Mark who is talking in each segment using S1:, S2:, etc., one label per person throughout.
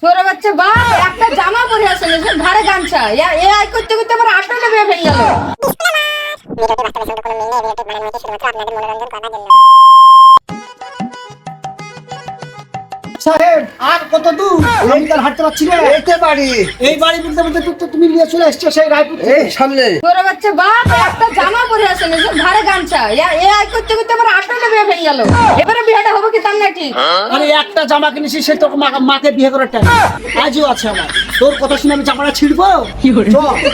S1: ছোট বাচ্চা বা একটা জামা পরে আছে না ঘরে গামছা এ আই করতে করতে আমার আটটা বিয়ে ভেঙে গেল।
S2: সাহেব আর কত দূর? আমি তার হাঁটতে পারছি না।
S3: এইতে বাড়ি,
S2: এই বাড়ি বলতে বলতে তো তুমি নিয়ে চলে এসছো সেই রায়পুর থেকে।
S3: এই সামনে।
S1: ছোট বাচ্চা বা একটা জামা পরে আছে না ঘরে গামছা এ আই করতে করতে আমার আটটা বিয়ে ভেঙে গেল। এবারে বিয়েটা হবে কি তার না ঠিক?
S2: আরে একটা জামা কিনেছি সে তোকে মাকে বিয়ে করার টাইম আজও আছে আমার। তোর কথা শুনে আমি জামাটা ছিড়বো? কি করে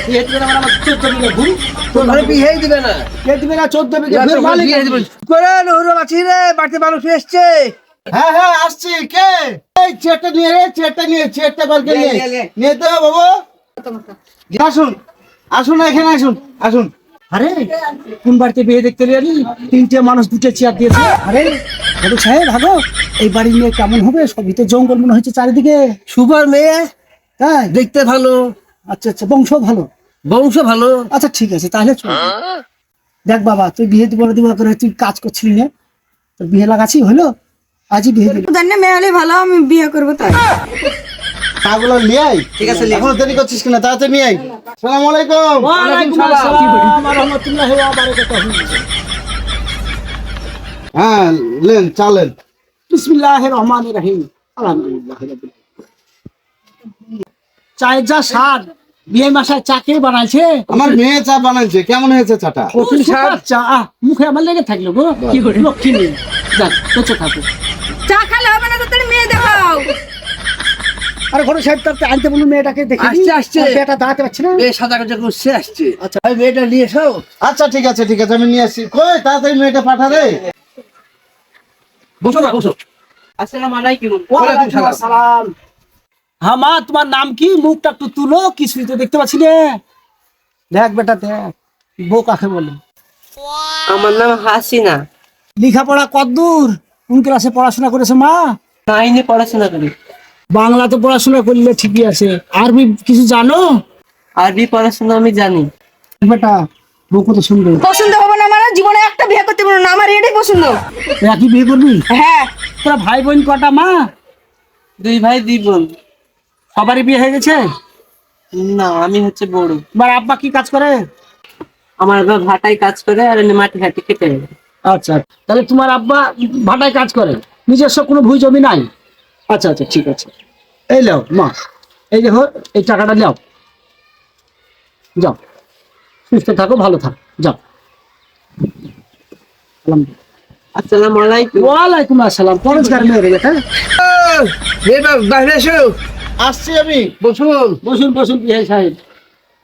S2: বিয়ে দিবে না? আমার 14 বিঘে ভূমি।
S3: তোর ঘরে বিয়েই দিবে না।
S2: বিয়ে দিবে না? 14 বিঘে
S3: তোর ঘরে
S2: মালিক।
S3: বিয়ে দিবে করে নুরুল আছি রে, বাড়িতে মানুষ এসছে।
S4: হ্যাঁ হ্যাঁ আসছি। কে? এই চেয়ারটা নিয়ে রে, চেয়ারটা বার করে নিয়ে তো বাবু। আসুন আসুন, এখানে আসুন আসুন।
S2: আরে কোন বাড়িতে বিয়ে দেখতে এলি? 3টে মানুষ 2টে চেয়ার দিয়েছে। আরে বড় সাহেব ভাগো, এই বাড়ি নিয়ে কেমন হবে? সবই তো জঙ্গল মনে হচ্ছে চারিদিকে।
S3: সুপার মেয়ে,
S2: তাই?
S3: দেখতে ভালো,
S2: আচ্ছা আচ্ছা, বংশ ভালো।
S3: বংশ ভালো।
S2: আচ্ছা ঠিক আছে, তাহলে চল। দেখ বাবা, তুই বিয়ে দিব করে তুই কাজ করছিলি না, তোর বিয়ে লাগাচ্ছি হলো, আজই বিয়ে দিবি।
S1: জানি মেয়ে হলে ভালো, আমি বিয়ে করবো তাই।
S4: পাগুলো নিয়ে আই।
S3: ঠিক আছে,
S4: এখন দেরি করছিস কিনা? তাড়াতাড়ি নিয়ে আই। আসসালামু আলাইকুম।
S2: ওয়ালাইকুম আসসালাম ওয়া রাহমাতুল্লাহি ওয়া বারাকাতুহু।
S4: হ্যাঁ লেন চালেন।
S2: বিসমিল্লাহির রহমানির রহিম। আলহামদুলিল্লাহ রাব্বিল আলামিন। চায়ের যা স্বাদ, বিয়ে মাসায় চা কে বানাইছে?
S4: আমার মেয়ে চা বানাইছে, কেমন হয়েছে চাটা?
S2: কঠিন স্বাদ চা, মুখে আমার লেগে থাকলো গো। কি করে লক্ষ্মী নেই, যাক বেঁচে থাকো।
S1: চা খেলে হবে না তো তুমি মেয়ে দেখাও।
S2: আরে ঘরে সাহেব তার আনতে বলুন মেয়েটাকে দেখে।
S3: আসছে, আসছে।
S2: মেয়েটা দাঁড়াতে পারছে না।
S3: মেয়ে সাদা কাজা করছে, আসছে। আচ্ছা ভাই, মেয়েটা নিয়ে এসো।
S4: আচ্ছা ঠিক আছে আমি নিয়ে আসছি। কই তাড়াতাড়ি মেয়েটা পাঠা রে।
S3: বসো না, বসো।
S2: ওয়ালাইকুম আসসালাম। হ্যাঁ মা, তোমার নাম কি? মুখটা একটু তুলো, কিছুই তো দেখতে পাচ্ছি না। দেখ বেটা দেখ, বউ কাকে বলে?
S5: আমার নাম হাসিনা।
S2: লেখাপড়া কতদূর? কোন ক্লাসে পড়াশোনা করেছে মা?
S5: 9-এ পড়াশোনা করি।
S2: বাংলা তো পড়াশোনা করলে ঠিকই আছে, আরবি কিছু জানো?
S5: আরবি পড়াশোনা আমি জানি।
S2: বেটা বউ কত সুন্দর।
S1: পছন্দ হবে না মানে জীবনে একটা বিয়ে করতে পারবো না, আমার এটাই পছন্দ।
S2: একই বিয়ে করবি?
S1: হ্যাঁ।
S2: তোরা ভাই বোন কটা মা?
S5: 2 ভাই 2 বোন।
S2: সবারই বিয়ে হয়ে গেছে?
S5: না, আমি হচ্ছে বড়।
S2: এবার আব্বা কি কাজ করে?
S5: আমার বাবা ভাটায় কাজ করে আর এমনি মাটি ঘাটি কেটে।
S2: আচ্ছা, তাহলে তোমার আব্বা ভাটায় কাজ করে, নিজস্ব কোনো ভূমি জমি নাই? আচ্ছা আচ্ছা ঠিক আছে, এই নাও মা, এই দেখো এই টাকাটা নাও, যাও সুস্থ থাকো, ভালো থাকো, যাও।
S5: আসসালামু আলাইকুম।
S2: ওয়ালাইকুম আসসালাম। পরেশগার মেয়ে বেটা।
S3: মেয়েটা বাইরে এসো।
S4: আসছি আমি।
S3: বসুন।
S2: বসুন বসুন বিহাই সাহেব।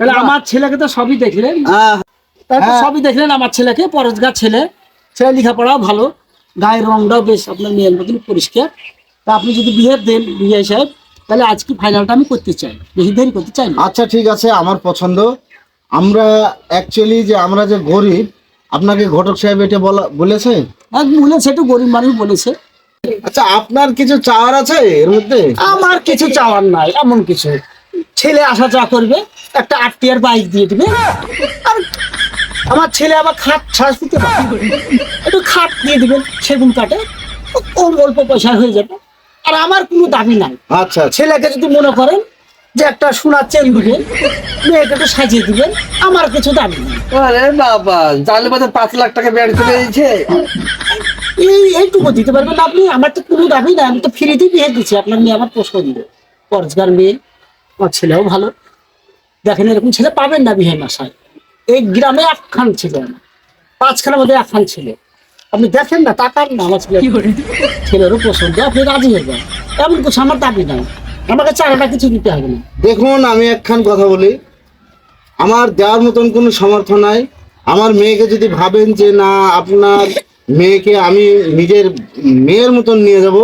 S2: তাহলে আমার ছেলেকে তো সবই দেখলেন, তাই তো সবই দেখলেন আমার ছেলেকে, পরেশগার ছেলে, ছেলে লেখাপড়াও ভালো, গায়ের রংটাও বেশ আপনার মেয়ের মতন পরিষ্কার। তা আপনি যদি বিয়ে দেন বিহাই সাহেব, তাহলে আজকে ফাইনালটা আমি করতে চাই, বেশি দেরি করতে চাই না।
S4: আচ্ছা ঠিক আছে, আমার পছন্দ। আমরা অ্যাকচুয়ালি যে আমরা যে গরিব, আপনাকে ঘটক সাহেব এটা বলেছে?
S2: আর বলেছে, একটু গরিব মানুষ বলেছে।
S4: আচ্ছা আপনার কিছু চাওয়ার আছে এর মধ্যে?
S2: আমার কিছু চাওয়ার নাই, এমন কিছু ছেলে আসা যা করবে, একটা 8 টিয়ার বাইক দিয়ে দিবে, আর আমার ছেলে আবার খাট ছাড় দিতে পারে, একটু খাট দিয়ে দিবেন সেগুন কাটে, ওর অল্প পয়সা হয়ে যাবে। আর আমার কোনো দাবি নাই।
S4: আচ্ছা
S2: ছেলেকে যদি মনে করেন যে একটা সোনার চেন দিবেন, মেয়েকে একটু সাজিয়ে দিবেন, আমার কিছু দাবি নাই।
S3: আরে বাবা, জানলে বোধ 5 লাখ টাকা বেড়ে চলে দিয়েছে।
S2: এইটুকু দিতে পারবেন আপনি? আমার তো কোনো দাবি নাই, আমি তো ফ্রিতে বিয়ে দিচ্ছি। আপনার মেয়ে আমার পছন্দ, পরেশগার মেয়ে, আমার ছেলেও ভালো। দেখেন এরকম ছেলে পাবেন না বিহাই মাসায়, এই গ্রামে 1খান ছিল না, 5খানের মধ্যে 1খান ছিল। আপনি দেখেন না, তাকান না, আমার ছেলে ছেলেরও পছন্দ, আপনি রাজি হয়ে যান। এমন কিছু আমার দাবি নাই, আমাকে চারাটা কিছু দিতে হবে না।
S4: দেখুন, আমি একখান কথা বলি, আমার দেওয়ার মতন কোনো সামর্থ্য নাই। আমার মেয়েকে যদি ভাবেন যে না আপনার মেয়েকে আমি নিজের মেয়ের মতন নিয়ে যাব,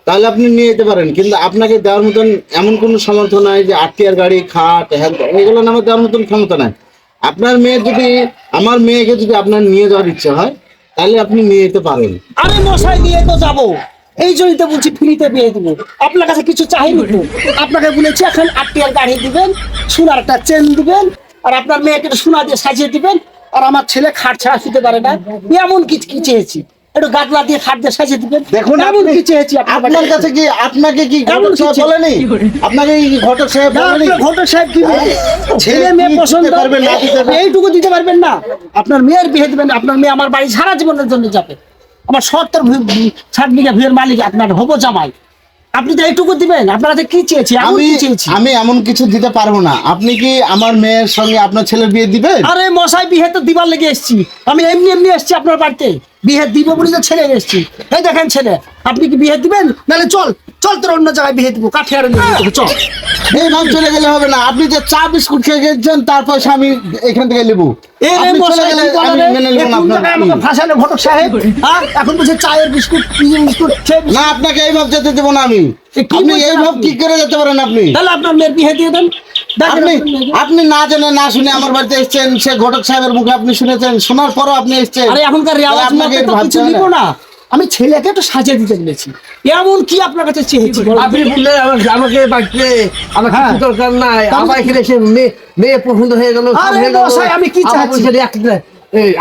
S4: তাহলে আপনি নিয়ে যেতে পারেন, কিন্তু আপনাকে দেওয়ার মতন এমন কোনো সামর্থ্য নাই যে 8 টিয়ার গাড়ি, খাট, এগুলো আমার দেওয়ার মতন ক্ষমতা নাই। আপনার মেয়ের যদি, আমার মেয়েকে যদি আপনার নিয়ে যাওয়ার ইচ্ছা হয়, তাহলে আপনি নিয়ে যেতে পারেন।
S2: আমি মশাই নিয়ে তো যাবো, এই জন্যই তো বলছি ফ্রিতে বিয়ে দেবো। আপনার কাছে কিছু চাইনি তো, আপনাকে বলেছি এখন 8 টিয়ার গাড়ি দিবেন, সোনার একটা চেন দিবেন, আর আপনার মেয়েকে সোনা দিয়ে সাজিয়ে দিবেন, আর আমার ছেলে খাট ছাড়া শুতে পারে না, এমন কি চেয়েছি। একটু গাদলা দিয়ে খাট দিয়ে সাজিয়ে দিবেন।
S4: দেখুন
S2: এমন
S4: আপনি-
S2: কি চেয়েছি
S4: আপনার কাছে কি আপনাকে কি
S2: এমন
S4: ঘটক সাহেব
S2: কিছু-
S4: বলেনি? আপনাকে কি ঘটক সাহেব বলেনি?
S2: ঘটক সাহেব কি বলে? ছেলে মেয়ে
S4: কি
S2: পছন্দ
S4: দিতে পারবেন, না দিতে পারবেন?
S2: এইটুকু দিতে পারবেন না? আপনার মেয়ের বিয়ে দিবেন, আপনার মেয়ে আমার বাড়ি সারা জীবনের জন্য যাবে। আমার 60 বিঘা ভূমির মালিক আপনার হবো জামাই, আপনি তো এইটুকু দিবেন? আপনার কাছে কি চেয়েছি? এমন
S4: আমি
S2: কি চেয়েছি?
S4: আমি এমন কিছু দিতে পারবো না। আপনি কি আমার মেয়ের সঙ্গে আপনার ছেলের বিয়ে দিবেন?
S2: আরে মশাই, বিয়ে তো দিবার লেগে এসেছি, আমি এমনি এমনি এসেছি আপনার বাড়িতে, বিয়ে দিব বলে তো ছেলে এসেছি। এই দেখেন ছেলে, আপনি কি বিয়ে দিবেন? নাহলে চল চল তোর অন্য জায়গায় বিয়ে দিব, কাঠিয়ারে নিয়ে যাবো তোকে, চল।
S4: এই ভাব চলে গেলে হবে না। আপনি যে চা বিস্কুট খেয়ে গেছেন তার পয়সা আমি এখান থেকে নেবো।
S2: এ রে
S4: আপনি চলে
S2: মশাই,
S4: গেলে
S2: কি বলে
S4: আমি
S2: রে?
S4: মেনে
S2: এ
S4: নেবো না
S2: কোন
S4: আপনার।
S2: জায়গায় আমাকে ফাঁসানো ঘটক সাহেব? হ্যাঁ, এখন বলছে চায়ের বিস্কুট বিস্কুট খেয়ে
S4: না, আপনাকে এই ভাব যেতে দেবো না আমি।
S2: এ কি
S4: আপনি
S2: বলছেন
S4: এই ভাব
S2: আপনি?
S4: কি করে যেতে পারেন আপনি?
S2: তাহলে আপনার মেয়ের বিয়ে দিয়ে দেন। দেখেন
S4: আপনি
S2: আপনার মেয়েকে।
S4: আপনি না জেনে না শুনে আমার বাড়িতে এসেছেন, সে ঘটক সাহেবের মুখে আপনি শুনেছেন, শোনার পরও আপনি এসেছেন।
S2: আরে এখনকার রেওয়াজ
S4: তাহলে আপনাকে
S2: মতে তো
S4: ভাবতে
S2: কিছু
S4: হবে
S2: নিব না, আমি ছেলেকে একটু সাজিয়ে দিতে বলেছি। এমন কি আপনার কাছে চেয়েছি বলুন?
S3: আপনি বললেন আমাকে বাড়িতে আমার
S2: হ্যাঁ।
S3: কিছু দরকার নাই, আমার এখানে এসে মেয়ে পছন্দ হয়ে গেল, সব
S2: আরে
S3: হয়ে গেল।
S2: মশাই, আমি কি
S3: আবার
S2: চাচ্ছি?
S3: বলছে যে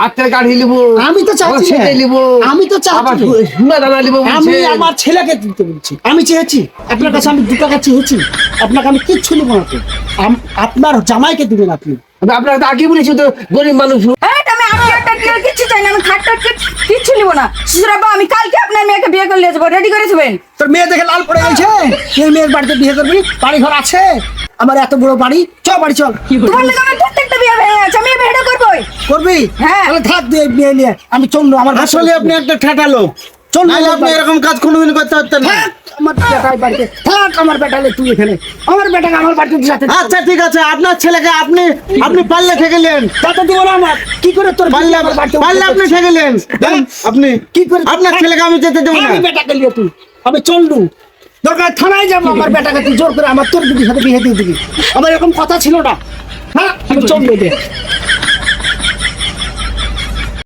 S3: আটটা গাড়ি নিবো,
S2: আমি তো চাচ্ছি
S3: আবার
S2: না।
S3: সেটাই নিবো,
S2: আমি তো চাচ্ছি
S3: আবার
S2: না।
S3: সোনা দানা নিবো
S2: আমি
S3: বলছে।
S2: আমার ছেলেকে দিতে বলছি, আমি চেয়েছি আপনার কাছে, আমি 2 টাকা চেয়েছি আপনাকে, আমি কিচ্ছু নিব না তো। আপনার জামাইকে দিবেন আপনি।
S3: আমি আপনাকে তো আগে বলেছি তো, গরিব মানুষ।
S1: আমি একটা কিচ্ছু চাই না, আমি খাটটা কিচ্ছু নিব না। শ্বশুরাব্বা, আমি কালকে আপনার মেয়েকে বিয়ে করে নিয়ে যাবো, রেডি করে দেবেন।
S2: তোর মেয়ে দেখে লাল পড়ে গেছে, সেই মেয়ের বাড়িতে বিয়ে করবি? বাড়ি ঘর আছে আমার, এত বড় বাড়ি, চল বাড়ি চল।
S1: তোমার লোক আমার প্রত্যেকটা বিয়ে ভেঙে গেছে, আমি এই বিয়েটা করবোই।
S2: করবি?
S1: হ্যাঁ।
S2: তাহলে থাক দিয়ে বিয়ে নিয়ে আমি চললো আমার
S4: আসলে আপনি একটা ঠেটা লোক।
S2: চল
S4: নাহলে আপনি এরকম কাজ কোনোদিন করতে পারতেন না।
S2: থাক আমার বেটাই বাড়িতে থাক, আমার বেটালে তুই এখানে, আমার বেটাকে আমার বাড়িতে সাথে
S4: আচ্ছা ঠিক আছে, আপনার ছেলেকে আপনি আপনি পারলে ঠেকেলেন,
S2: টাকা দিব না আমার, কি করে তোর
S4: পারলে
S2: আমার বাড়িতে
S4: পারলে আপনি ঠেকেলেন। দেন, আপনি
S2: কি করে
S4: আপনার ছেলেকে আমি যেতে দেবো না।
S2: আমি বেটাকে নিয়ে তুই, আমি চললু, দরকার থানায় যাবো, আমার বেটাকে তুই জোর করে আমার তোর দিদির সাথে বিয়ে দিয়ে দিবি। আমার এরকম কথা ছিল না। হ্যাঁ, আমি চললু।